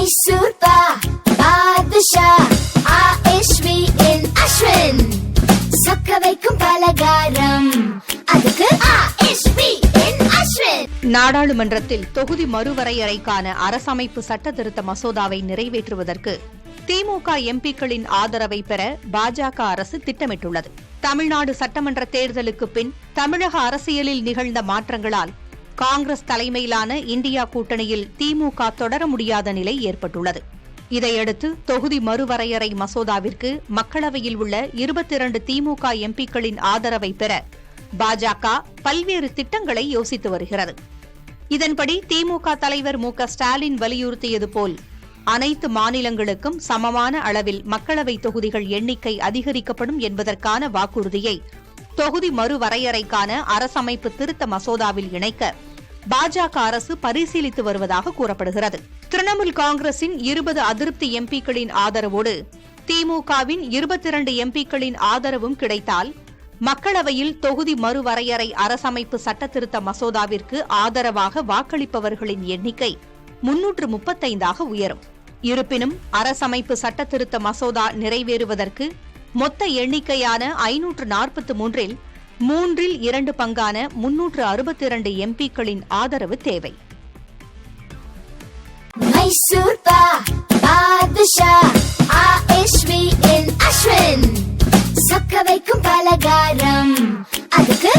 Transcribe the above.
மைசூர் பா பாதுஷா ஆஷ்வி இன் அஸ்வின் சொக்க வைக்கும் பலகாரம் அதுக்கு ஆஷ்வி இன் அஸ்வின். நாடாளுமன்றத்தில் தொகுதி மறுவரையறைக்கான அரசமைப்பு சட்ட திருத்த மசோதாவை நிறைவேற்றுவதற்கு திமுக எம்பிக்களின் ஆதரவை பெற பாஜக அரசு திட்டமிட்டுள்ளது. தமிழ்நாடு சட்டமன்ற தேர்தலுக்கு பின் தமிழக அரசியலில் நிகழ்ந்த மாற்றங்களால் காங்கிரஸ் தலைமையிலான இந்தியா கூட்டணியில் திமுக தொடர முடியாத நிலை ஏற்பட்டுள்ளது. இதையடுத்து தொகுதி மறுவரையறை மசோதாவிற்கு மக்களவையில் உள்ள 22 திமுக எம்பிக்களின் ஆதரவை பெற பாஜக பல்வேறு திட்டங்களை யோசித்து வருகிறது. இதன்படி திமுக தலைவர் மு.க.ஸ்டாலின் வலியுறுத்தியது போல் அனைத்து மாநிலங்களுக்கும் சமமான அளவில் மக்களவை தொகுதிகள் எண்ணிக்கை அதிகரிக்கப்படும் என்பதற்கான வாக்குறுதியை தொகுதி மறுவரையறைக்கான அரசமைப்பு திருத்த மசோதாவில் இணைக்க பாஜக அரசு பரிசீலித்து வருவதாக கூறப்படுகிறது. திரிணாமுல் காங்கிரசின் 20 அதிருப்தி எம்பிக்களின் ஆதரவோடு திமுகவின் 22 எம்பிக்களின் ஆதரவும் கிடைத்தால் மக்களவையில் தொகுதி மறுவரையறை அரசமைப்பு சட்டத்திருத்த மசோதாவிற்கு ஆதரவாக வாக்களிப்பவர்களின் எண்ணிக்கை 335 உயரும். இருப்பினும் அரசமைப்பு சட்டத்திருத்த மசோதா நிறைவேறுவதற்கு மொத்த எண்ணிக்கையான 543இல் 2 பங்கான 362 எம்பிக்களின் ஆதரவு தேவை. மைசூர் பா பாதுஷா ஆஷ்வி இன் அஸ்வின் சொக்க வைக்கும் பலகாரம் அதுக்கு